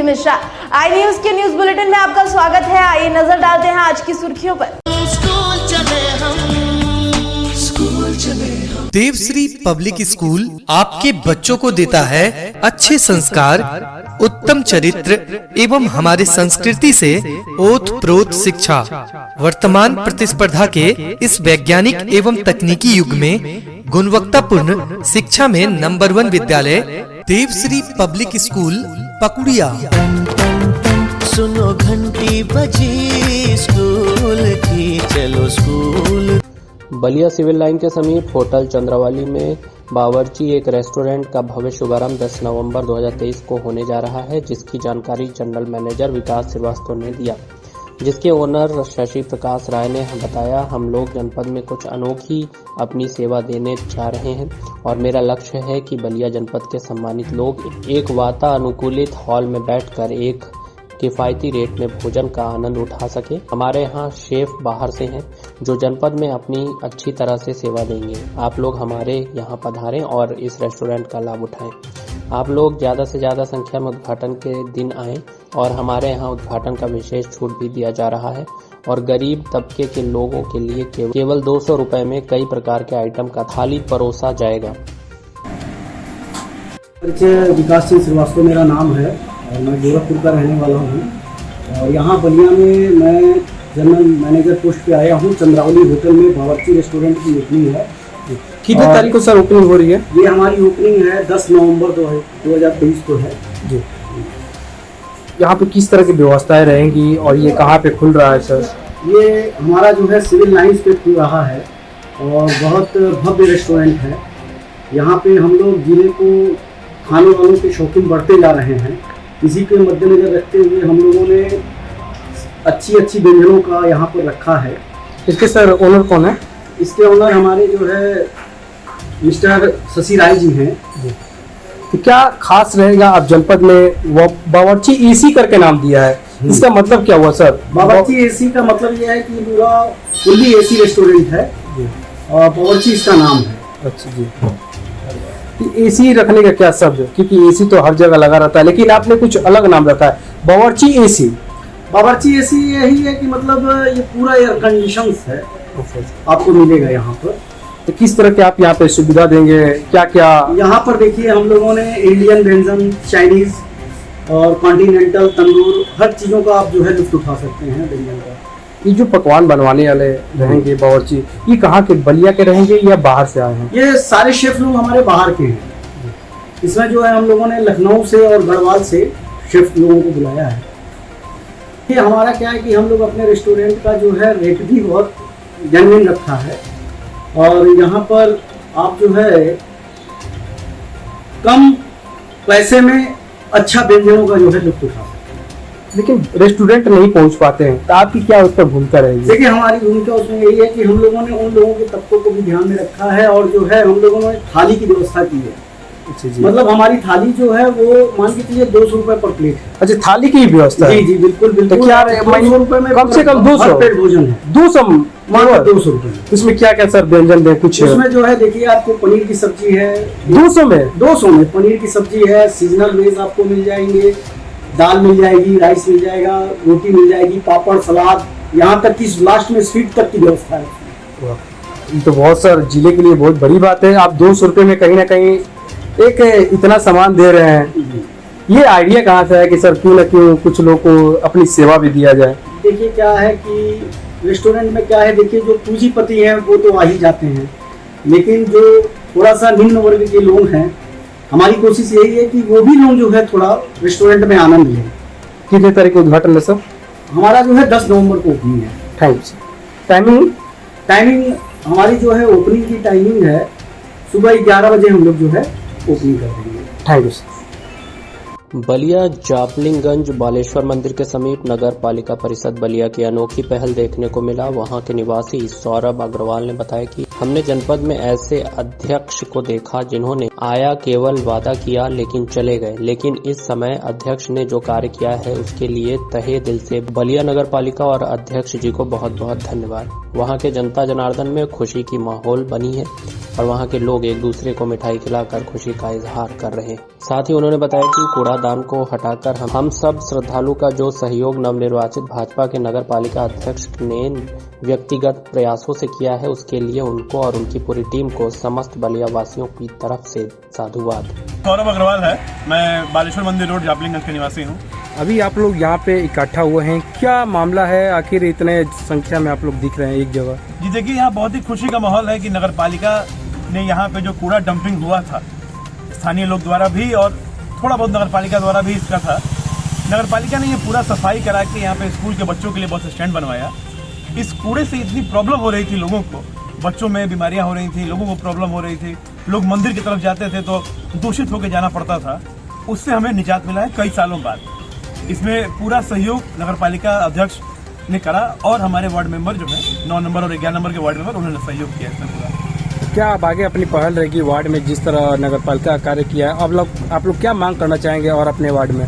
मिश्रा। आई news के news bulletin में आपका स्वागत है। आइए नजर डालते हैं आज की सुर्खियों पर। देवश्री पब्लिक स्कूल आपके बच्चों को देता है अच्छे संस्कार, उत्तम चरित्र एवं हमारे संस्कृति से ओत-प्रोत शिक्षा। वर्तमान प्रतिस्पर्धा के इस वैज्ञानिक एवं तकनीकी युग में गुणवत्तापूर्ण शिक्षा में नंबर 1 विद्यालय देवश्री पब्लिक स्कूल पकुड़िया। सुनो घंटी बजी स्कूल की, चलो स्कूल। बलिया सिविल लाइन के समीप होटल चंद्रावली में बावर्ची एक रेस्टोरेंट का भव्य शुभारंभ 10 नवंबर 2023 को होने जा रहा है, जिसकी जानकारी जनरल मैनेजर विकास श्रीवास्तव ने दिया। जिसके ओनर शशि प्रकाश राय ने बताया, हम लोग जनपद में कुछ अनोखी अपनी सेवा देने जा रहे हैं और मेरा लक्ष्य है कि बलिया जनपद के सम्मानित लोग एक वातानुकूलित हॉल में बैठकर एक किफायती रेट में भोजन का आनंद उठा सके। हमारे यहाँ शेफ बाहर से हैं जो जनपद में अपनी अच्छी तरह से सेवा देंगे। आप लोग हमारे यहाँ पधारें और इस रेस्टोरेंट का लाभ उठाएं। आप लोग ज़्यादा से ज़्यादा संख्या में उद्घाटन के दिन आएं और हमारे यहाँ उद्घाटन का विशेष छूट भी दिया जा रहा है और गरीब तबके के लोगों के लिए केवल 200 रुपए में कई प्रकार के आइटम का थाली परोसा जाएगा। विकास सिंह श्रीवास्तव मेरा नाम है और मैं गोरखपुर का रहने वाला हूँ और यहाँ बलिया में मैं जनरल मैनेजर पोस्ट पे आया हूँ। चंद्रावली होटल में बावर्ची रेस्टोरेंट की ओपनिंग है। कितने तारीख को सर ओपनिंग हो रही है? ये हमारी ओपनिंग है 10 नवंबर 2023 को है जी। यहाँ पे किस तरह की व्यवस्थाएं रहेंगी और ये कहाँ पे खुल रहा है सर? ये हमारा जो है सिविल लाइंस पे खुल रहा है और बहुत भव्य रेस्टोरेंट है। यहाँ पे हम लोग जिले को खाने वालों के शौकीन बढ़ते जा रहे हैं। इसी के मद्देनजर रखते हुए हम लोगों ने अच्छी व्यंजनों का यहाँ पर रखा है। इसके सर ओनर कौन है? इसके ओनर हमारे जो है मिस्टर शशि राय जी हैं। तो क्या खास रहेगा आप जनपद में वो बावर्ची एसी करके नाम दिया है, इसका मतलब क्या हुआ सर? बावर्ची एसी का मतलब यह है कि पूरा फुल्ली एसी रेस्टोरेंट है और बावर्ची इसका नाम है। अच्छा जी। एसी रखने का क्या शब्द, क्योंकि एसी तो हर जगह लगा रहता है, लेकिन आपने कुछ अलग नाम रखा है बावर्ची एसी। बावर्ची एसी यही है कि मतलब ये पूरा एयर कंडीशन है, आपको मिलेगा यहाँ पर। तो किस तरह के आप यहाँ पे सुविधा देंगे, क्या क्या? यहाँ पर देखिए हम लोगों ने इंडियन व्यंजन, चाइनीज और कॉन्टिनेंटल, तंदूर, हर चीज़ों का आप जो है लुत्फ उठा सकते हैं व्यंजन का। ये जो पकवान बनवाने वाले रहेंगे बावर्ची, ये कहाँ के, बलिया के रहेंगे या बाहर से आए हैं? ये सारे शेफ लोग हमारे बाहर के हैं। इसमें जो है हम लोगों ने लखनऊ से और गढ़वाल से शेफ लोगों को बुलाया है। ये हमारा क्या है कि हम लोग अपने रेस्टोरेंट का जो है रेट भी बहुत जेन्युइन रखा है और यहाँ पर आप जो है कम पैसे में अच्छा व्यंजनों का जो है लुत्फ उठा सकते हैं। लेकिन रेस्टोरेंट नहीं पहुंच पाते हैं, तो आपकी क्या उस पर भूमिका रहेगी? देखिए हमारी भूमिका उसमें यही है कि हम लोगों ने उन लोगों के तबकों को भी ध्यान में रखा है और जो है हम लोगों ने थाली की व्यवस्था की है। अच्छा जी। मतलब हमारी थाली जो है वो मान के चलिए 200 रुपए पर प्लेट है। अच्छा, थाली की व्यवस्था है? जी बिल्कुल। तो क्या 200 रुपए में कम से कम 200 प्लेट भोजन है। 200 रुपए। इसमें क्या क्या सर व्यंजन है कुछ? उसमें जो है देखिए आपको पनीर की सब्जी है 200 में पनीर की सब्जी है। सीजनल वेज आपको मिल जाएंगे, दाल मिल जाएगी, राइस मिल जाएगा, रोटी मिल जाएगी, पापड़, सलाद, यहाँ तक कि लास्ट में स्वीट तक की व्यवस्था है। ये तो बहुत सर जिले के लिए बहुत बड़ी बात है। आप 200 रुपए में कहीं ना कहीं एक इतना सामान दे रहे हैं। ये आइडिया कहाँ से है कि सर क्यों ना क्यों कुछ लोग को अपनी सेवा भी दिया जाए? देखिए क्या है कि रेस्टोरेंट में क्या है, देखिए जो पूंजीपति हैं वो तो आ ही जाते हैं, लेकिन जो थोड़ा सा निम्न वर्ग के लोग हैं, हमारी कोशिश यही है कि वो भी लोग जो है थोड़ा रेस्टोरेंट में आनंद लें। कितने तारीख को उद्घाटन है सर? हमारा जो है 10 नवंबर को ओपनिंग है। थैंक्स। टाइमिंग हमारी जो है ओपनिंग की टाइमिंग है सुबह 11 बजे हम लोग जो है ओपनिंग कर देंगे। Thank you. बलिया जापलिंगगंज बालेश्वर मंदिर के समीप नगर पालिका परिषद बलिया की अनोखी पहल देखने को मिला। वहां के निवासी सौरभ अग्रवाल ने बताया कि हमने जनपद में ऐसे अध्यक्ष को देखा जिन्होंने आया केवल वादा किया लेकिन चले गए, लेकिन इस समय अध्यक्ष ने जो कार्य किया है उसके लिए तहे दिल से बलिया नगर पालिका और अध्यक्ष जी को बहुत बहुत धन्यवाद। वहां के जनता जनार्दन में खुशी की माहौल बनी है और वहां के लोग एक दूसरे को मिठाई खिलाकर खुशी का इजहार कर रहे हैं। साथ ही उन्होंने बताया कि कूड़ादान को हटाकर हम सब श्रद्धालु का जो सहयोग नवनिर्वाचित भाजपा के नगर पालिका अध्यक्ष ने व्यक्तिगत प्रयासों से किया है उसके लिए उनको और उनकी पूरी टीम को समस्त बलिया वासियों की तरफ से साधुवाद। सौरभ अग्रवाल है, मैं बालेश्वर मंदिर रोड जापलिंगंज के निवासी हूँ। अभी आप लोग यहाँ पे इकट्ठा हुए हैं, क्या मामला है? आखिर इतने संख्या में आप लोग दिख रहे हैं एक जगह। जी देखिए, यहाँ बहुत ही खुशी का माहौल है कि नगर पालिका ने यहाँ पे जो कूड़ा डंपिंग हुआ था स्थानीय लोग द्वारा भी और थोड़ा बहुत नगर पालिका द्वारा भी इसका था, नगर पालिका ने ये पूरा सफाई करा के यहाँ पे स्कूल के बच्चों के लिए बस स्टैंड बनवाया। इस कूड़े से इतनी प्रॉब्लम हो रही थी लोगों को, बच्चों में बीमारियां हो रही थी, लोगों को प्रॉब्लम हो रही थी, लोग मंदिर की तरफ जाते थे तो दूषित होकर जाना पड़ता था। उससे हमें निजात मिला है कई सालों बाद। इसमें पूरा सहयोग नगर पालिका अध्यक्ष ने करा और हमारे वार्ड मेंबर जो है 9 नंबर और 11 नंबर के वार्ड मेंबर, उन्होंने सहयोग किया इसमें पूरा। क्या आप आगे अपनी पहल रहेगी वार्ड में जिस तरह नगर पालिका कार्य किया है? आप लोग क्या मांग करना चाहेंगे और अपने वार्ड में?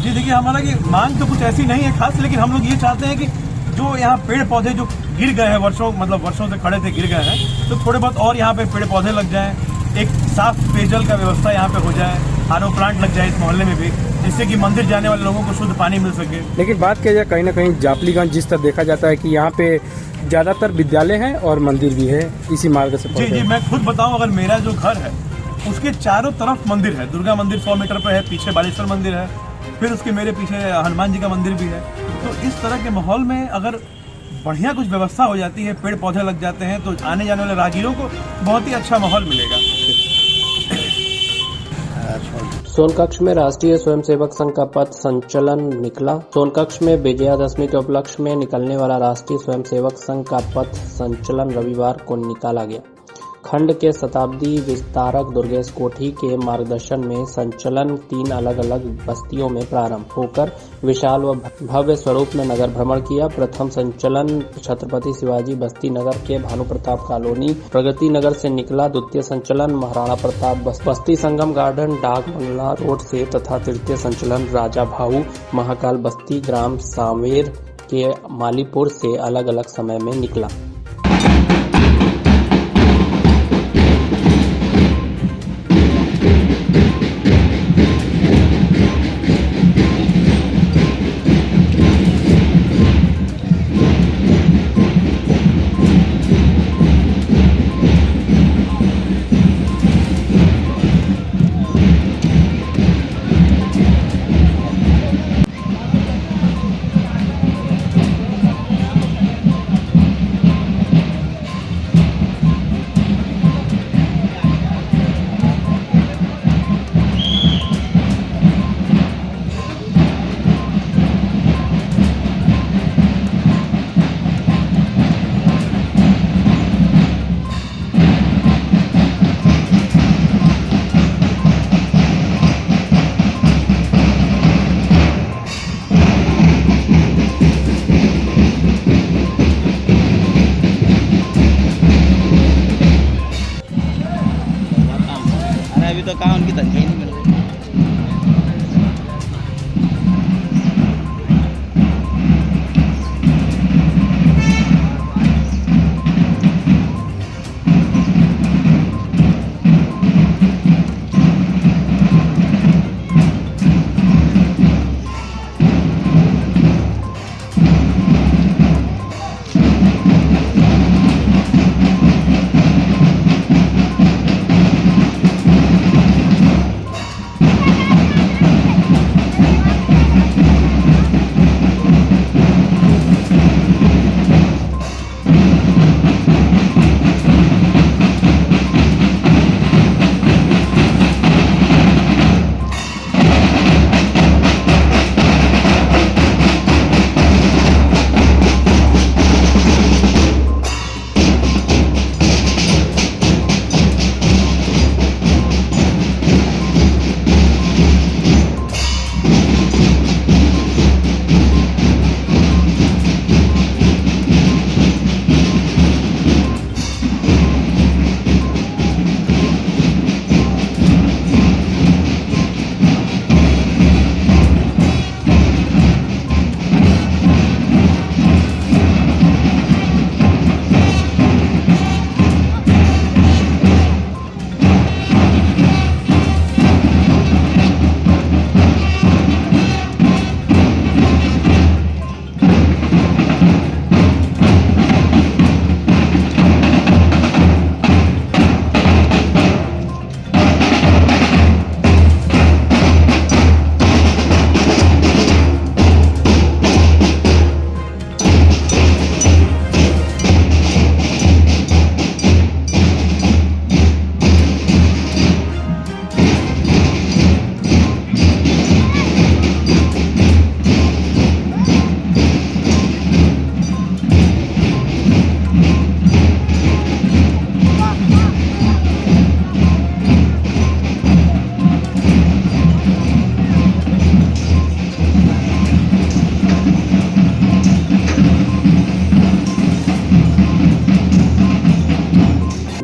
जी देखिए, हमारा की मांग तो कुछ ऐसी नहीं है खास, लेकिन हम लोग ये चाहते हैं कि जो यहाँ पेड़ पौधे जो गिर गए हैं वर्षों से खड़े थे, गिर गए हैं, तो थोड़े बहुत और यहाँ पे पेड़ पौधे लग जाएं, एक साफ पेयजल का व्यवस्था यहाँ पे हो जाए, आरओ प्लांट लग जाए इस मोहल्ले में भी, जिससे कि मंदिर जाने वाले लोगों को शुद्ध पानी मिल सके। लेकिन बात किया जाए कहीं ना कहीं जापलीगंज जिस तरह देखा जाता है कि यहाँ पे ज्यादातर विद्यालय हैं और मंदिर भी है इसी मार्ग से। जी, मैं खुद बताऊं, अगर मेरा जो घर है उसके चारों तरफ मंदिर है। दुर्गा मंदिर 100 मीटर पे है, पीछे बालेश्वर मंदिर है, फिर उसके मेरे पीछे हनुमान जी का मंदिर भी है। तो इस तरह के माहौल में अगर बढ़िया कुछ व्यवस्था हो जाती है, पेड़ पौधे लग जाते हैं, तो आने जाने वाले राहगीरों को बहुत ही अच्छा माहौल मिलेगा। सोनकक्ष में राष्ट्रीय स्वयंसेवक संघ का पथ संचलन निकला। सोनकक्ष में विजयादशमी के उपलक्ष्य में निकलने वाला राष्ट्रीय स्वयंसेवक संघ का पथ संचलन रविवार को निकाला गया। खंड के शताब्दी विस्तारक दुर्गेश कोठी के मार्गदर्शन में संचलन 3 अलग अलग बस्तियों में प्रारंभ होकर विशाल व भव्य स्वरूप में नगर भ्रमण किया। प्रथम संचलन छत्रपति शिवाजी बस्ती नगर के भानु प्रताप कॉलोनी प्रगति नगर से निकला। द्वितीय संचलन महाराणा प्रताप बस्ती संगम गार्डन डाक बंगला रोड से तथा तृतीय संचलन राजा भाऊ महाकाल बस्ती ग्राम सांवेर के मालीपुर से अलग अलग समय में निकला।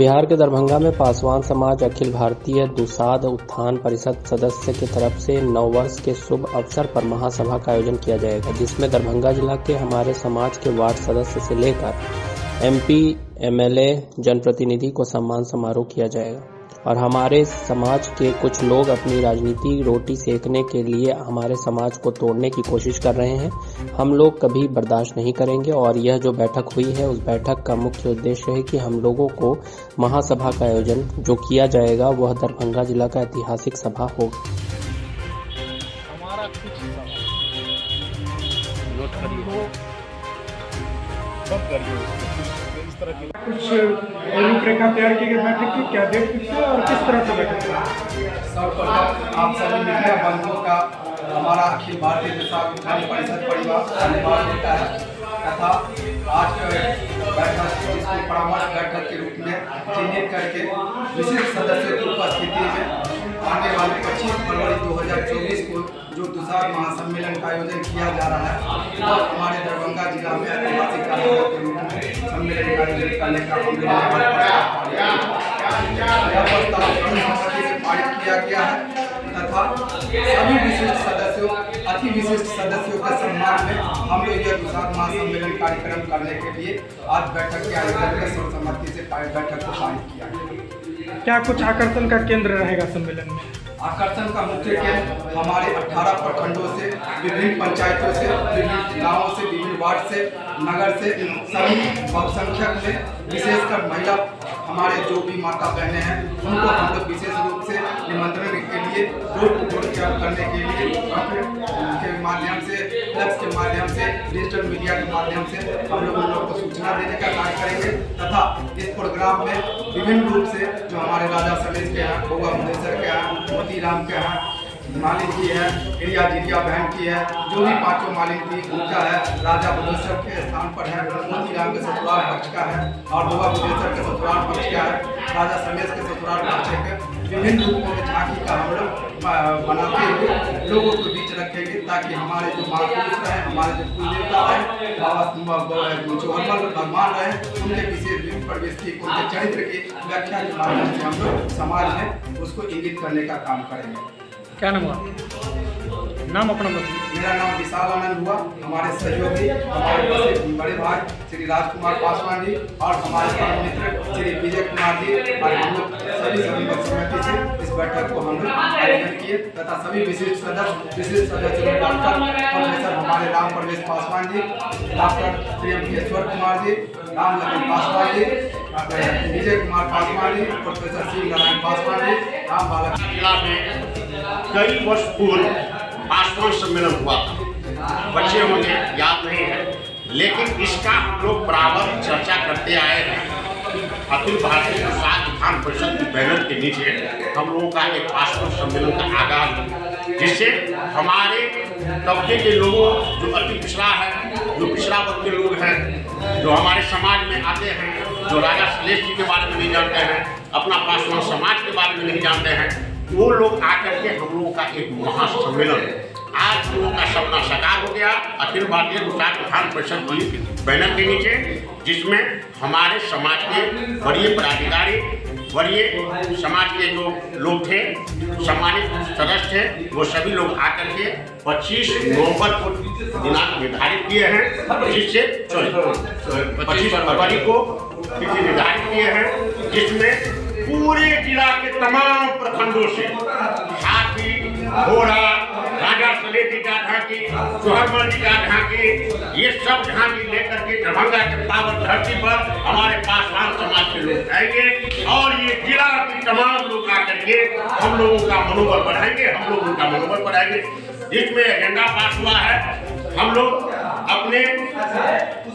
बिहार के दरभंगा में पासवान समाज अखिल भारतीय दुसाध उत्थान परिषद सदस्य की तरफ से नववर्ष के शुभ अवसर पर महासभा का आयोजन किया जाएगा, जिसमें दरभंगा जिला के हमारे समाज के वार्ड सदस्य से लेकर एमपी, एमएलए, जनप्रतिनिधि को सम्मान समारोह किया जाएगा। और हमारे समाज के कुछ लोग अपनी राजनीति रोटी सेकने के लिए हमारे समाज को तोड़ने की कोशिश कर रहे हैं। हम लोग कभी बर्दाश्त नहीं करेंगे और यह जो बैठक हुई है उस बैठक का मुख्य उद्देश्य है कि हम लोगों को महासभा का आयोजन जो किया जाएगा वह दरभंगा जिला का ऐतिहासिक सभा होगा। हमारा कुछ नोट करिए, सब करिए इस तरह की कुछ रूपरेखा तैयार की गई बैठक की, क्या देख सकते हैं और किस तरह से बैठक सर्वप्रथम आप सभी मीडिया बंधुओं का हमारा अखिल भारतीय दुसाध उत्थान परिषद परिवार धन्यवाद देता है तथा आज का बैठक जिसको परामर्श बैठक के रूप में चिन्हित करके विशिष्ट सदस्यों की उपस्थिति में आने वाले 25 फरवरी 2024 को जो दुसाध महासम्मेलन का आयोजन किया जा रहा है और हमारे दरभंगा जिला में ऐतिहासिक कार्यक्रम के रूप में सम्मेलन का आयोजन करने का पारित किया गया है तथा सभी विशिष्ट सदस्यों अति विशिष्ट सदस्यों के सम्मान में हम लोग यह दुसाध महासम्मेलन कार्यक्रम करने के लिए आज बैठक के आयोजन में सर्वसम्मति से बैठक को पारित किया गया। क्या कुछ आकर्षण का केंद्र रहेगा सम्मेलन में? आकर्षण का मुख्य केंद्र हमारे 18 प्रखंडों से, विभिन्न पंचायतों से, विभिन्न गांवों से, विभिन्न वार्ड से, नगर से सभी बहुसंख्यक में विशेषकर महिला हमारे जो भी माता बहनें हैं उनको हम लोग विशेष रूप से निमंत्रण के लिए डोर टू डोर करने के लिए के माध्यम से, फ्लैक्स के माध्यम से, डिजिटल मीडिया के माध्यम से हम लोग उन लोगों को सूचना देने का कार्य करेंगे तथा इस प्रोग्राम में विभिन्न रूप से जो हमारे राजा सलेश के हैं, भोगा मुदेसर के हैं, मोतीराम के हैं, मालिक की है, एरिया जिरिया बहन की है, जो भी पांचों मालिक थी उनका है, राजा बुद्धेश्वर के स्थान पर है, मोतीराम के ससुराल पक्ष का है और भोगा बुद्धेश्वर के ससुराल पक्ष का है, राजा सलेश के ससुराल पक्ष के विभिन्न रूपों में झांकी का हम लोग बनाते हुए लोगों के बीच रखेंगे ताकि हमारे जो महापुरुष रहे, हमारे जो कुल देवता रहे, बाबा चौहरमल भगवान रहे, उनके विशेष प्रवेश की उनके चरित्र की व्याख्या के माध्यम से हम लोग समाज में उसको इंगित करने का काम करेंगे। क्या नाम हुआ? नाम अपना बताइए। मेरा नाम विशाल आनंद हुआ। हमारे सहयोगी हमारे बड़े भाई श्री राजकुमार पासवान जी और हमारे परम मित्र श्री विजय कुमार जी और हम लोग सभी सर्वसम्मति से इस बैठक को हम लोग आयोजन किए तथा सभी विशिष्ट सदस्य डॉक्टर प्रोफेसर हमारे राम प्रवेश पासवान जी, डॉक्टर प्रियंकेश्वर कुमार जी, राम लखन पासवान जी, विजय कुमार पासवान जी, प्रोफेसर श्री नारायण पासवान जी, राम बालक। जिला में कई वर्ष पूर्व पासवान सम्मेलन हुआ था, बच्चे मुझे याद नहीं है, लेकिन इसका हम लोग बराबर चर्चा करते आए हैं। अखिल भारतीय दुसाध उत्थान परिषद के बैनर के नीचे हम लोगों का एक पासवान सम्मेलन का आगाज हुआ, जिससे हमारे तबके के लोगों जो अति पिछड़ा है, जो पिछड़ा वर्ग के लोग हैं, जो हमारे समाज में आते हैं, जो राजा सलेश जी के बारे में नहीं जानते हैं, अपना पासवान समाज के बारे में नहीं जानते हैं, वो लोग आकर के हम लोगों का एक महासम्मेलन आज लोगों का सपना साकार हो गया। अखिल भारतीय दुसाध उत्थान परिषद बैनर के नीचे, जिसमें हमारे समाज के वरीय पदाधिकारी, वरीय समाज के जो लोग थे, सम्मानित सदस्य थे, वो सभी लोग आकर के 25 नवंबर को दिनांक निर्धारित किए हैं, जिससे 25 फरवरी को तिथि निर्धारित किए हैं, जिसमें पूरे जिला के तमाम प्रखंडों से हाथी, घोड़ा, राजा सलेश जी का झांकी, चौहरमल जी का झांकी, ये सब झांकी लेकर के दरभंगा के पावन धरती पर हमारे पासवान समाज के लोग आएंगे और ये जिला के तमाम लोग आकर के हम लोगों का मनोबल बढ़ाएंगे, हम लोग उनका मनोबल बढ़ाएंगे। जिसमें एजेंडा पास हुआ है, हम लोग अपने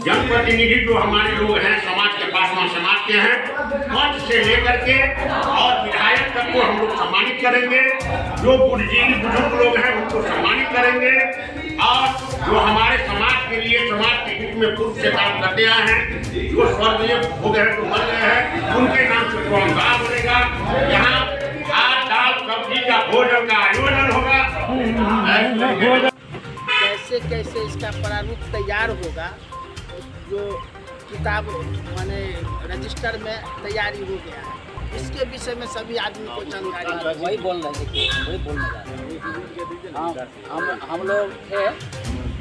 जनप्रतिनिधि जो हमारे लोग हैं समाज के, पासवान समाज के हैं, मंच से लेकर के और विधायक तक को हम लोग सम्मानित करेंगे। जो बुजुर्ग लोग हैं उनको सम्मानित करेंगे और जो हमारे समाज के लिए, समाज के हित में पूर्व से काम करते आए हैं, जो स्वर्गीय हो गए तो मर गए हैं, उनके नाम से प्रोग्राम बनेगा। यहाँ भात दाल सब्जी का भोजन का आयोजन होगा। कैसे कैसे इसका प्रारूप तैयार होगा, जो किताब माने रजिस्टर में तैयारी हो गया है। इसके विषय में सभी आदमी को जानकारी वही बोल रहे थे, वही बोलना चाह रहे हैं। हम लोग थे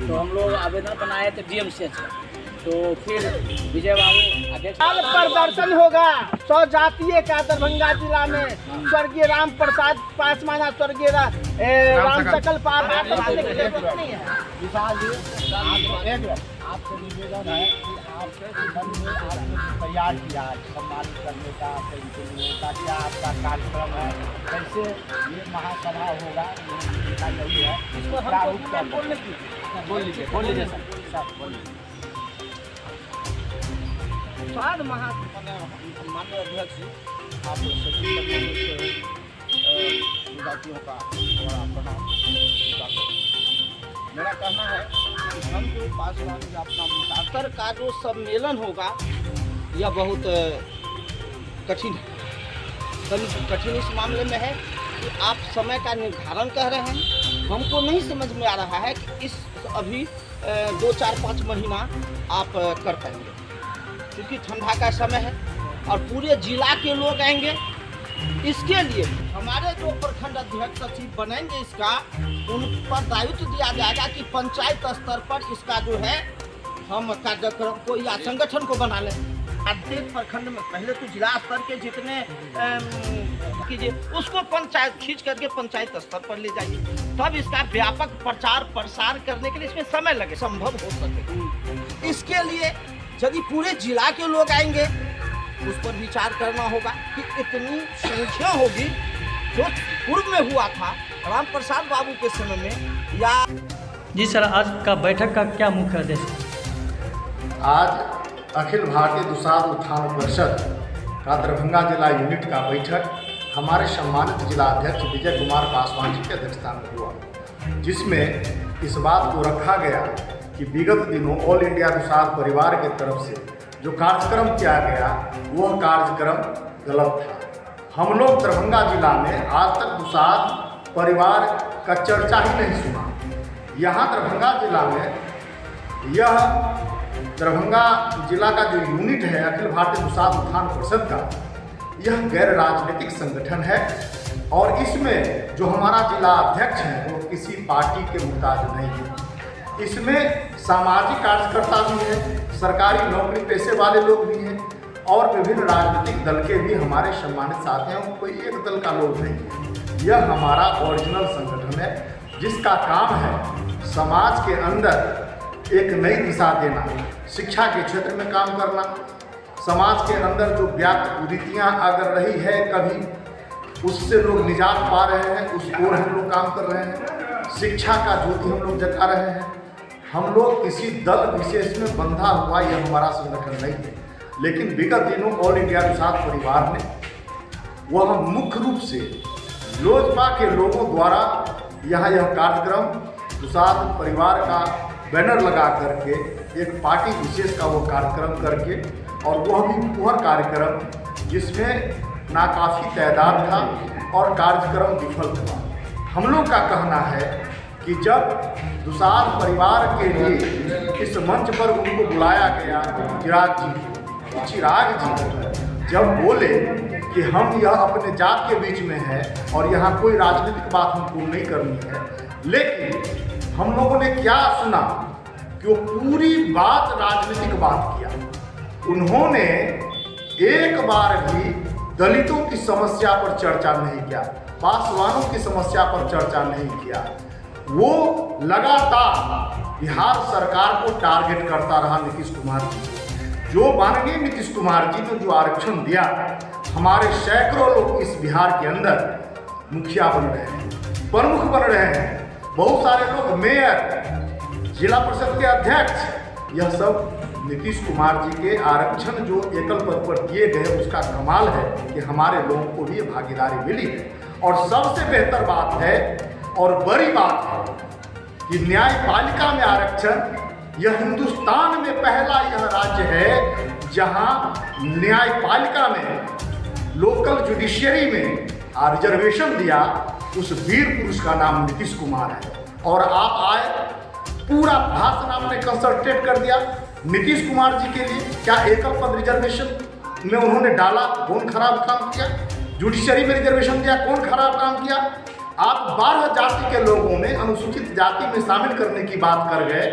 तो हम लोग आवेदन बनाए थे DMCH का, तो फिर विजय बाबू अध्यक्ष प्रदर्शन होगा 100 जातीय का दरभंगा जिला में। स्वर्गीय राम प्रसाद पासवान, स्वर्गीय राम सकल पासवान आपसे निवेदन है कि आपके संबंध में आपने तैयार किया सम्मानित करने का ताकि आपका कार्यक्रम है, कैसे ये महासभा होगा ये है, इसको हम बोल लीजिए सर बोल लीजिए। स्वाद माननीय अध्यक्ष जी, आप सभी जातियों का बड़ा प्रणाम। मेरा कहना है कि हम जो पासवान अपना मुसाफिर का जो सम्मेलन होगा यह बहुत कठिन है। कठिन इस मामले में है कि आप समय का निर्धारण कह रहे हैं, हमको नहीं समझ में आ रहा है कि इस अभी 2-4-5 महीना आप कर पाएंगे, क्योंकि ठंडा का समय है और पूरे जिला के लोग आएंगे। इसके लिए हमारे जो प्रखंड अध्यक्ष सचिव बनेंगे, इसका उन पर दायित्व दिया जाएगा कि पंचायत स्तर पर इसका जो है हम कार्यक्रम को या संगठन को बना लें। प्रत्येक प्रखंड में पहले तो जिला स्तर के जितने कीजिए उसको पंचायत खींच करके पंचायत स्तर पर ले जाइए, तब इसका व्यापक प्रचार प्रसार करने के लिए इसमें समय लगे, संभव हो सके। इसके लिए यदि पूरे जिला के लोग आएंगे उस पर विचार करना होगा कि इतनी संख्या होगी जो पूर्व में हुआ था राम प्रसाद बाबू के समय में या। जी सर, आज का बैठक का क्या मुख्य उद्देश्य? आज अखिल भारतीय दुसाध उत्थान परिषद का दरभंगा जिला यूनिट का बैठक हमारे सम्मानित जिला अध्यक्ष विजय कुमार पासवान जी की अध्यक्षता में हुआ, जिसमें इस बात को रखा गया कि विगत दिनों ऑल इंडिया दुसाध परिवार के तरफ से जो कार्यक्रम किया गया वह कार्यक्रम गलत था। हम लोग दरभंगा जिला में आज तक दुसाध परिवार का चर्चा ही नहीं सुना। यहाँ दरभंगा जिला में यह दरभंगा जिला का जो यूनिट है अखिल भारतीय दुसाध उत्थान परिषद का, यह गैर राजनीतिक संगठन है और इसमें जो हमारा जिला अध्यक्ष है वो किसी पार्टी के मुताज नहीं है। इसमें सामाजिक कार्यकर्ता भी हैं, सरकारी नौकरी पेशे वाले लोग भी हैं और विभिन्न राजनीतिक दल के भी हमारे सम्मानित साथी हैं। कोई एक दल का लोग नहीं है। यह हमारा ओरिजिनल संगठन है जिसका काम है समाज के अंदर एक नई दिशा देना, शिक्षा के क्षेत्र में काम करना, समाज के अंदर जो व्याप्त कुरीतियाँ अगर रही है कभी उससे लोग निजात पा रहे हैं, उस ओर हम लोग काम कर रहे हैं। शिक्षा का ज्योति हम लोग जगा रहे हैं। हम लोग किसी दल विशेष में बंधा हुआ यह हमारा संगठन नहीं है, लेकिन विगत दिनों ऑल इंडिया दुसाध परिवार ने वह मुख्य रूप से लोजपा के लोगों द्वारा यहाँ यह कार्यक्रम दुसाध परिवार का बैनर लगा करके एक पार्टी विशेष का वो कार्यक्रम करके, और वह भी पुहर कार्यक्रम जिसमें नाकाफी तादाद था और कार्यक्रम विफल हुआ। हम लोग का कहना है कि जब दुसाध परिवार के लिए इस मंच पर उनको बुलाया गया, चिराग जी जब बोले कि हम यह अपने जात के बीच में है और यहाँ कोई राजनीतिक बात हमको नहीं करनी है, लेकिन हम लोगों ने क्या सुना कि वो पूरी बात राजनीतिक बात किया। उन्होंने एक बार भी दलितों की समस्या पर चर्चा नहीं किया, पासवानों की समस्या पर चर्चा नहीं किया। वो लगातार बिहार सरकार को टारगेट करता रहा नीतीश कुमार जी। जो माननीय नीतीश कुमार जी ने जो आरक्षण दिया, हमारे सैकड़ों लोग इस बिहार के अंदर मुखिया बन रहे हैं, प्रमुख बन रहे हैं, बहुत सारे लोग मेयर, जिला परिषद के अध्यक्ष। यह सब नीतीश कुमार जी के आरक्षण जो एकल पद पर दिए गए उसका कमाल है कि हमारे लोगों को भी भागीदारी मिली है। और सबसे बेहतर बात है और बड़ी बात है कि न्यायपालिका में आरक्षण, यह हिंदुस्तान में पहला यह राज्य है जहां न्यायपालिका में, लोकल जुडिशियरी में रिजर्वेशन दिया। उस वीर पुरुष का नाम नीतीश कुमार है। और आप आए, पूरा भाषण आपने कंसंट्रेट कर दिया, नीतीश कुमार जी के लिए क्या एकल पद रिजर्वेशन में उन्होंने डाला, कौन खराब काम किया? जुडिशरी में रिजर्वेशन दिया, कौन खराब काम किया? आप 12 जाति के लोगों में अनुसूचित जाति में शामिल करने की बात कर गए,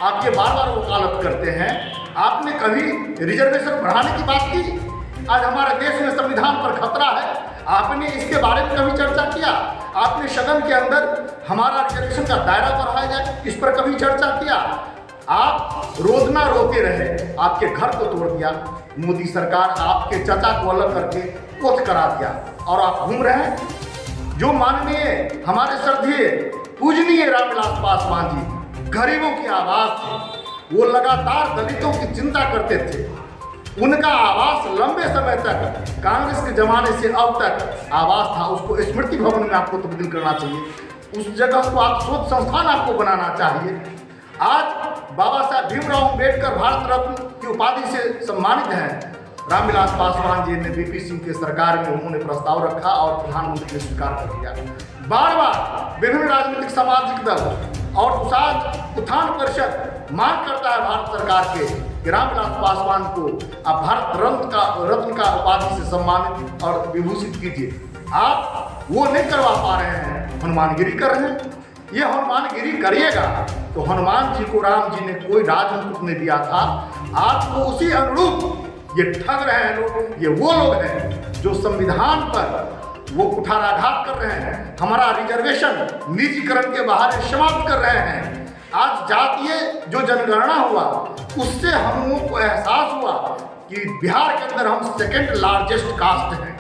आप ये बार बार वकालत करते हैं। आपने कभी रिजर्वेशन बढ़ाने की बात की? आज हमारे देश में संविधान पर खतरा है, आपने इसके बारे में कभी चर्चा किया? आपने सदन के अंदर हमारा रिजर्वेशन का दायरा बढ़ाया जाए, इस पर कभी चर्चा किया? आप रोजना रोते रहे, आपके घर को तोड़ दिया मोदी सरकार, आपके चाचा को अलग करके कोथ करा दिया और आप घूम रहे हैं। जो माननीय हमारे श्रद्धेय पूजनीय रामविलास पासवान जी गरीबों की आवाज थे, वो लगातार दलितों की चिंता करते थे। उनका आवास लंबे समय तक कांग्रेस के जमाने से अब तक आवास था, उसको स्मृति भवन में आपको तब्दील करना चाहिए। उस जगह को आप शोध संस्थान आपको बनाना चाहिए। आज बाबा साहब भीमराव अम्बेडकर भारत रत्न की उपाधि से सम्मानित हैं। रामविलास पासवान जी ने वीपी सिंह के सरकार में उन्होंने प्रस्ताव रखा और प्रधानमंत्री ने स्वीकार कर लिया। बार बार विभिन्न राजनीतिक सामाजिक दल और उत्थान परिषद मांग करता है भारत सरकार के कि रामविलास पासवान को आप भारत रत्न का उपाधि से सम्मानित और विभूषित कीजिए। आप वो नहीं करवा पा रहे हैं, हनुमानगिरी कर रहे हैं। ये हनुमानगिरी करिएगा तो हनुमान जी को राम जी ने कोई राजमुकुट ने दिया था, आपको उसी अनुरूप ये ठग रहे हैं लोग। ये वो लोग हैं जो संविधान पर वो कुठाराघात कर रहे हैं, हमारा रिजर्वेशन निजीकरण के बहाने समाप्त कर रहे हैं। आज जातीय जो जनगणना हुआ उससे हम लोगों को एहसास हुआ कि बिहार के अंदर हम सेकेंड लार्जेस्ट कास्ट हैं।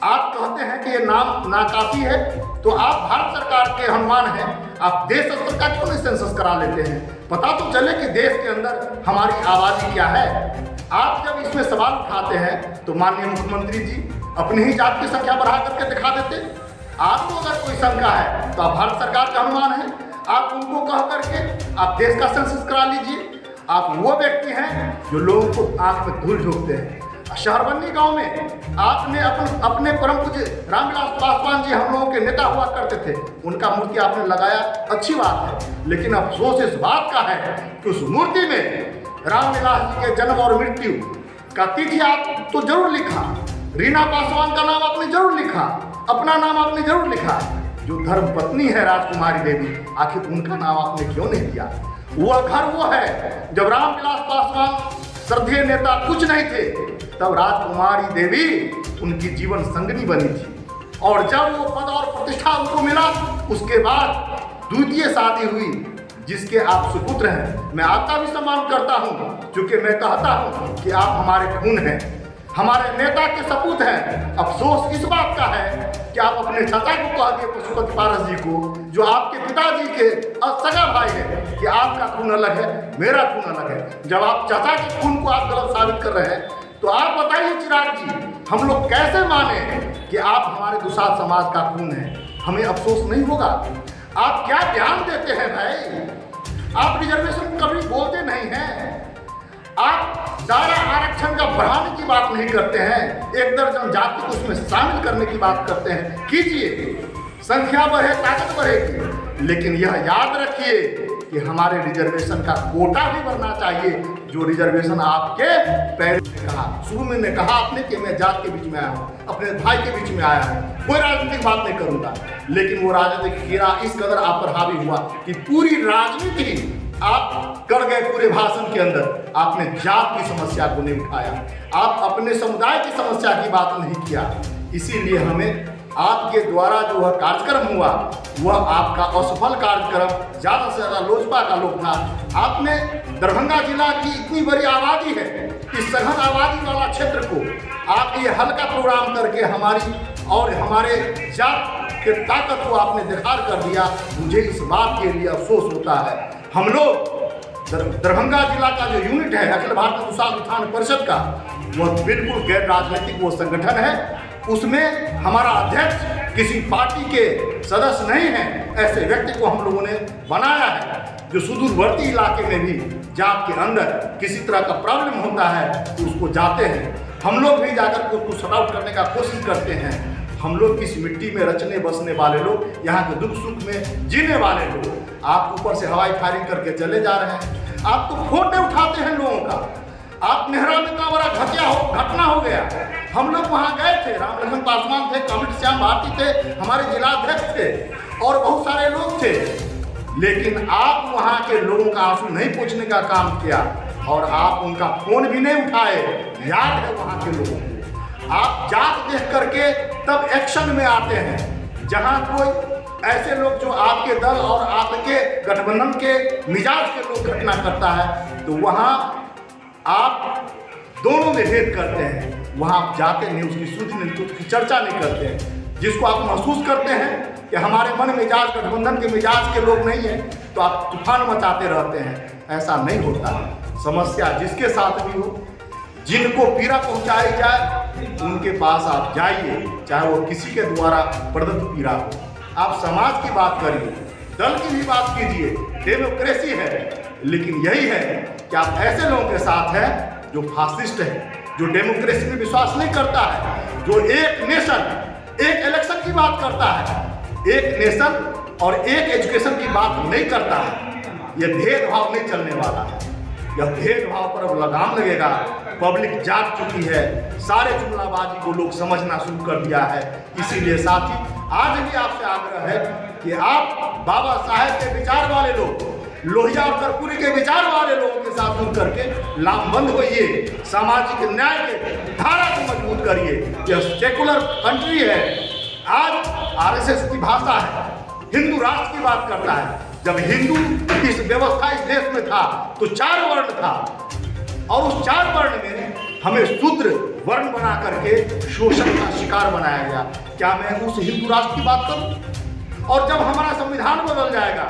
आप कहते हैं कि ये नाम नाकाफी है, तो आप भारत सरकार के हनुमान हैं, आप देश स्तर का क्यों नहीं सेंसस करा लेते हैं? पता तो चले कि देश के अंदर हमारी आबादी क्या है। आप जब इसमें सवाल उठाते हैं तो माननीय मुख्यमंत्री जी अपनी ही जात की संख्या बढ़ा करके दिखा देते। आपको अगर कोई शंका है तो आप भारत सरकार का हनुमान हैं, आप उनको कह करके आप देश का सेंसस करा लीजिए। आप वो व्यक्ति हैं जो लोगों को आंख में धूल झोंकते हैं। शहरबन्नी गांव में आपने अपने परम पूज्य रामविलास पासवान जी हम लोगों के नेता हुआ करते थे, उनका मूर्ति आपने लगाया, अच्छी बात है, लेकिन अफसोस इस बात का है कि उस मूर्ति में रामविलास जी के जन्म और मृत्यु का तिथि आप तो जरूर लिखा, रीना पासवान का नाम आपने जरूर लिखा, अपना नाम आपने जरूर लिखा। जो धर्मपत्नी है राजकुमारी देवी, आखिर उनका नाम आपने क्यों नहीं दिया? वह घर वो है जब रामविलास पासवान श्रद्धेय नेता कुछ नहीं थे, तब राजकुमारी देवी उनकी जीवन संगनी बनी थी, और जब वो पद और प्रतिष्ठा उनको मिला उसके बाद द्वितीय शादी हुई जिसके आप सुपुत्र हैं। मैं आपका भी सम्मान करता हूँ, क्योंकि मैं कहता हूँ कि आप हमारे खून हैं, हमारे नेता के सपूत हैं। अफसोस इस बात का है कि आप अपने चाचा को कह दिए, पशुपति पारस जी को, जो आपके पिताजी के सगा भाई है, कि आपका खून अलग है, मेरा खून अलग है। जब आप चाचा के खून को आप गलत साबित कर रहे हैं तो आप बताइए चिराग जी, हम लोग कैसे माने कि आप हमारे दुसाध समाज का खून है? हमें अफसोस नहीं होगा? आप क्या ध्यान देते हैं भाई? आप रिजर्वेशन कभी बोलते नहीं हैं, आप दायरा आरक्षण का बढ़ाने की बात नहीं करते हैं, एक दर्जन जाति को उसमें शामिल करने की बात करते हैं। कीजिए, संख्या बढ़े ताकत बढ़ेगी, लेकिन यह याद रखिए कि हमारे रिजर्वेशन का कोटा भी बढ़ना चाहिए। जो रिजर्वेशन आपके पहले कहा, शुरू में कहा आपने कि मैं जात के बीच में आया हूँ, अपने भाई के बीच में आया हूँ, कोई राजनीतिक बात नहीं करूँगा, लेकिन वो राजनीतिक कीड़ा इस कदर आप पर हावी हुआ कि पूरी राजनीति आप कर गए। पूरे भाषण के अंदर आपने जात की समस्या को नहीं उठाया, आप अपने समुदाय की समस्या की बात नहीं किया। इसीलिए हमें आपके द्वारा जो वह कार्यक्रम हुआ वह आपका असफल कार्यक्रम, ज़्यादा से ज़्यादा लोजपा का लोग था। आपने दरभंगा जिला की इतनी बड़ी आबादी है, इस सघन आबादी वाला क्षेत्र को आप ये हल्का प्रोग्राम करके हमारी और हमारे जात के ताकत को आपने दिखार कर दिया। मुझे इस बात के लिए अफसोस होता है। हम लोग दरभंगा जिला का जो यूनिट है अखिल भारतीय दुसाध उत्थान परिषद का, वह बिल्कुल गैर राजनीतिक वो संगठन है। उसमें हमारा अध्यक्ष किसी पार्टी के सदस्य नहीं है, ऐसे व्यक्ति को हम लोगों ने बनाया है जो सुदूरवर्ती इलाके में भी जात के अंदर किसी तरह का प्रॉब्लम होता है तो उसको जाते हैं। हम लोग भी जाकर के उसको सॉर्ट आउट करने का कोशिश करते हैं। हम लोग इस मिट्टी में रचने बसने वाले लोग, यहाँ के दुख सुख में जीने वाले लोग, आप ऊपर से हवाई फायरिंग करके चले जा रहे हैं। आप तो फोन नहीं उठाते हैं लोगों का। आप नेहरा में इतना बड़ा घटना हो गया। हम लोग वहाँ गए थे, राम लखन पासवान थे, कमिट श्याम भारती थे, हमारे जिलाध्यक्ष थे और बहुत सारे लोग थे, लेकिन आप वहाँ के लोगों का आंसू नहीं पूछने का काम किया और आप उनका फोन भी नहीं उठाए। याद है वहाँ के लोगों को। आप जात देख करके तब एक्शन में आते हैं। जहाँ कोई ऐसे लोग जो आपके दल और आपके गठबंधन के मिजाज के लोग घटना करता है तो वहाँ आप दोनों में भेद करते हैं। वहाँ आप जाते नहीं, उसकी सूझ नहीं, उसकी चर्चा नहीं करते हैं। जिसको आप महसूस करते हैं कि हमारे मन मिजाज गठबंधन के मिजाज के लोग नहीं हैं तो आप तूफान मचाते रहते हैं। ऐसा नहीं होता है। समस्या जिसके साथ भी हो, जिनको पीड़ा पहुंचाई जाए उनके पास आप जाइए, चाहे वो किसी के द्वारा प्रदत्त पीड़ा हो। आप समाज की बात करिए, दल की भी बात कीजिए, डेमोक्रेसी है, लेकिन यही है कि आप ऐसे लोगों के साथ हैं जो फासिस्ट है, जो डेमोक्रेसी में विश्वास नहीं करता है, जो एक नेशन एक इलेक्शन की बात करता है, एक नेशन और एक एजुकेशन की बात नहीं करता है। यह भेदभाव नहीं चलने वाला है। यह भेदभाव पर अब लगाम लगेगा। पब्लिक जाग चुकी है, सारे जुमलाबाजी को लोग समझना शुरू कर दिया है। इसीलिए साथी आज भी आपसे आग्रह है कि आप बाबा साहेब के विचार वाले लोग, लोहिया और कर्पूरी के विचार वाले लोगों के साथ जुड़ करके लामबंद होइए, सामाजिक न्याय के धारा को मजबूत करिए। यह सेकुलर कंट्री है। आज आरएसएस की भाषा है, हिंदू राष्ट्र की बात करता है। जब हिंदू इस व्यवस्था इस देश में था तो 4 वर्ण था और उस 4 वर्ण में हमें शूद्र वर्ण बना करके शोषण का शिकार बनाया गया। क्या मैं उस हिंदू राष्ट्र की बात करूं? और जब हमारा संविधान बदल जाएगा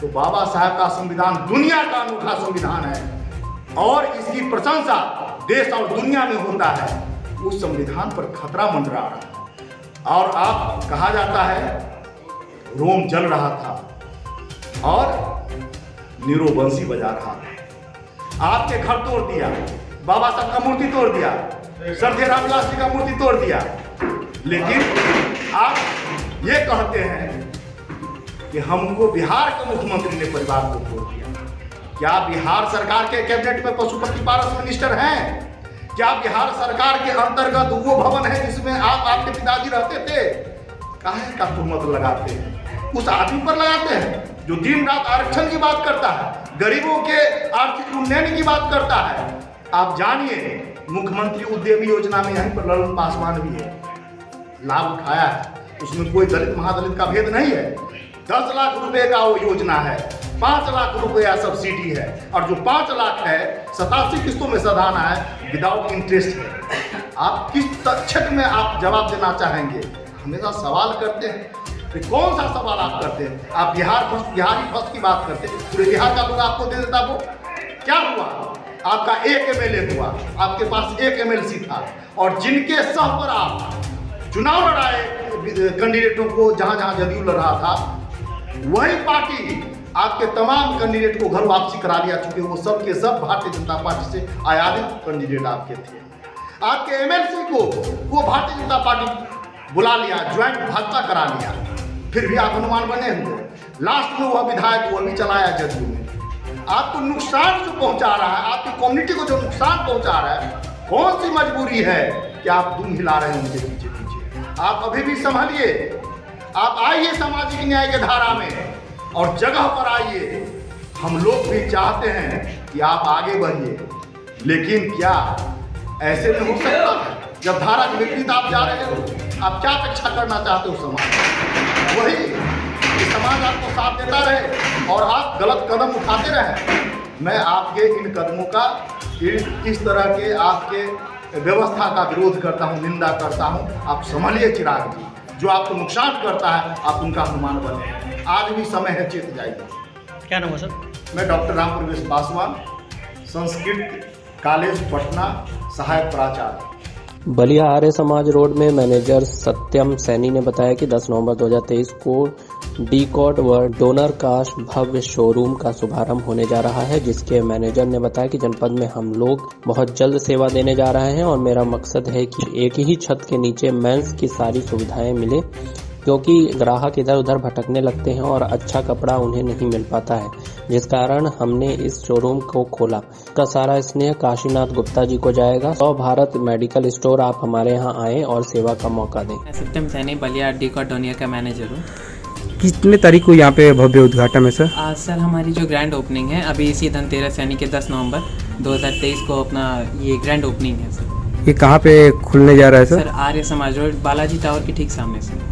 तो बाबा साहब का संविधान दुनिया का अनोखा संविधान है और इसकी प्रशंसा देश और दुनिया में होता है। उस संविधान पर खतरा मंडरा रहा है और आप कहा जाता है रोम जल रहा था और नीरो बंसी बजा रहा था। आपके घर तोड़ दिया, बाबा साहब का मूर्ति तोड़ दिया, सरदेव रामदास जी का मूर्ति तोड़ दिया, लेकिन आप ये कहते हैं कि हमको बिहार के मुख्यमंत्री ने परिवार को तोड़ दिया। क्या बिहार सरकार के कैबिनेट में पशुपति पारस मिनिस्टर हैं? क्या बिहार सरकार के अंतर्गत वो भवन है जिसमें आपके पिताजी रहते थे? काहे का तुहमत लगाते हैं? उस आदमी पर लगाते हैं जो दिन रात आरक्षण की बात करता है, गरीबों के आर्थिक उन्नयन की बात करता है। आप जानिए मुख्यमंत्री उद्यमी योजना में यहीं पर ललन पासवान भी है, लाभ उठाया है। उसमें कोई दलित महादलित का भेद नहीं है। 10 लाख रुपए का वो योजना है, 5 लाख रुपया सब्सिडी है और जो 5 लाख है 87 किस्तों में सधाना है, विदाउट इंटरेस्ट है। आप किस क्षेत्र में आप जवाब देना चाहेंगे? हमेशा सवाल करते हैं। तो कौन सा सवाल आप करते हैं? आप बिहारी फर्स्ट की बात करते हैं, पूरे बिहार का लोग आपको दे देता। वो क्या हुआ? आपका एक MLA हुआ, आपके पास एक MLC था और जिनके सह पर आप चुनाव लड़ाए कैंडिडेटों को, जहां जहां जदयू लड़ रहा था, वही पार्टी आपके तमाम कैंडिडेट को घर वापसी करा लिया, चुके वो सब के सब भारतीय जनता पार्टी से आयादित कैंडिडेट आपके थे। आपके MLC को वो भारतीय जनता पार्टी बुला लिया, ज्वाइंट भाजपा करा लिया, फिर भी आप अनुमान बने हुए। लास्ट में वह विधायक वो भी चलाया जदयू में। आपको नुकसान जो पहुंचा रहा है, आपकी कम्युनिटी को जो नुकसान पहुंचा रहा है, कौन सी मजबूरी है कि आप दुम हिला रहे हैं उनके पीछे पीछे? आप अभी भी संभालिए। आप आइए सामाजिक न्याय के धारा में और जगह पर आइए। हम लोग भी चाहते हैं कि आप आगे बढ़िए, लेकिन क्या ऐसे में हो सकता है? जब धारा के विपरीत आप जा रहे हो, आप क्या अपेक्षा करना चाहते हो समाज? वही कि समाज आपको साथ देता रहे और आप गलत कदम उठाते रहे। मैं आपके इन कदमों का, इस तरह के आपके व्यवस्था का विरोध करता हूँ, निंदा करता हूँ। आप समझिए चिराग जी, जो आपको नुकसान करता है आप उनका अनुमान बने। आज भी समय है, चेत जाइए। क्या नाम है सर? मैं डॉक्टर राम प्रवेश पासवान, संस्कृत कॉलेज पटना, सहायक प्राचार्य। बलिया आर्य समाज रोड में मैनेजर सत्यम सैनी ने बताया कि 10 नवंबर 2023 को डीकॉट व डोनर कास्ट भव्य शोरूम का शुभारंभ होने जा रहा है, जिसके मैनेजर ने बताया कि जनपद में हम लोग बहुत जल्द सेवा देने जा रहे हैं और मेरा मकसद है कि एक ही छत के नीचे मेंस की सारी सुविधाएं मिले। क्योंकि ग्राहक इधर उधर भटकने लगते हैं और अच्छा कपड़ा उन्हें नहीं मिल पाता है, जिस कारण हमने इस शोरूम को खोला। का सारा स्नेह काशीनाथ गुप्ता जी को जाएगा। 100 भारत मेडिकल स्टोर, आप हमारे यहाँ आएँ और सेवा का मौका दें। मैं सत्यम सैनी बलिया डीकॉट डोनिया का मैनेजर हूँ। कितने तारीख को यहाँ पे भव्य उद्घाटन है सर? सर हमारी जो ग्रैंड ओपनिंग है अभी इसी धनतेरस यानी कि 10 नवंबर 2023 को अपना ये ग्रैंड ओपनिंग है सर। ये कहाँ पे खुलने जा रहा है sir? Sir Arya Samaj road Balaji tower के ठीक सामने सर।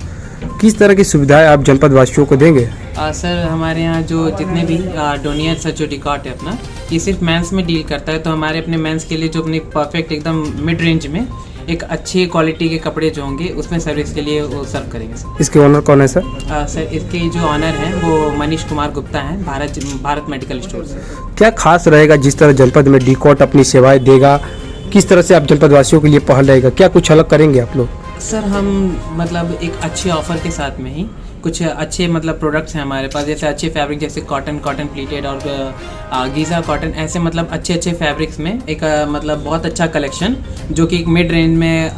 किस तरह की सुविधाएं आप जनपद वासियों को देंगे? सर हमारे यहाँ जो जितने भी डोनिया सर जो डीकॉट है अपना, ये सिर्फ मेंस में डील करता है, तो हमारे अपने मेंस के लिए जो अपने परफेक्ट एकदम मिड रेंज में एक अच्छी क्वालिटी के कपड़े जो होंगे उसमें सर्विस के लिए वो सर्व करेंगे सर। इसके ओनर कौन है सर? सर इसके जो ऑनर हैं वो मनीष कुमार गुप्ता हैं, भारत मेडिकल स्टोर से। क्या खास रहेगा जिस तरह जनपद में डीकॉट अपनी सेवाएं देगा, किस तरह से आप जनपद वासियों के लिए पहल रहेगा, क्या कुछ अलग करेंगे आप लोग? सर हम मतलब एक अच्छे ऑफर के साथ में ही कुछ अच्छे मतलब प्रोडक्ट्स हैं हमारे पास, जैसे अच्छे फैब्रिक जैसे कॉटन प्लीटेड और गीज़ा कॉटन, ऐसे मतलब अच्छे फैब्रिक्स में एक मतलब बहुत अच्छा कलेक्शन जो कि एक मिड रेंज में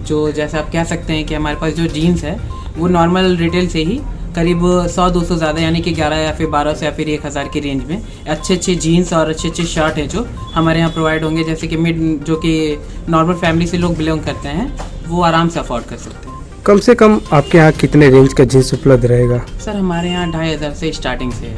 जो जैसे आप कह सकते हैं कि हमारे पास जो जीन्स है वो नॉर्मल रिटेल से ही करीब 100-200 ज़्यादा यानी कि 11 या फिर 1200 या फिर 1000 की रेंज में अच्छे जीन्स और अच्छे शर्ट हैं जो हमारे यहाँ प्रोवाइड होंगे, जैसे कि मिड जो कि नॉर्मल फैमिली से लोग बिलोंग करते हैं वो आराम से अफोर्ड कर सकते हैं। कम से कम आपके यहाँ कितने रेंज का जीन्स उपलब्ध रहेगा? सर हमारे यहाँ 2500 से स्टार्टिंग से है,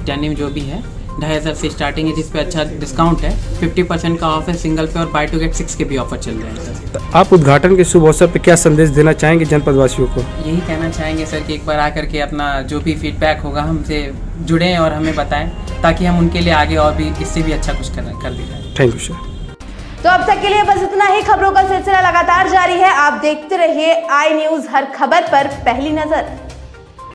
डेनिम जो भी है 2500 से स्टार्टिंग है, जिस पे अच्छा डिस्काउंट है, 50% का ऑफ है सिंगल पे और बाय टू गेट 6 के भी ऑफर चल रहे हैं सर। आप उद्घाटन के शुभ अवसर पे क्या संदेश देना चाहेंगे जनपद वासियों को? यही कहना चाहेंगे सर कि एक बार आकर के अपना जो भी फीडबैक होगा हमसे जुड़ें और हमें बताएं, ताकि हम उनके लिए आगे और भी इससे भी अच्छा कुछ कर दिखाएं। Thank you sir. तो अब तक के लिए बस इतना ही। खबरों का सिलसिला लगातार जारी है, आप देखते रहिए आई न्यूज़, हर खबर पर पहली नजर।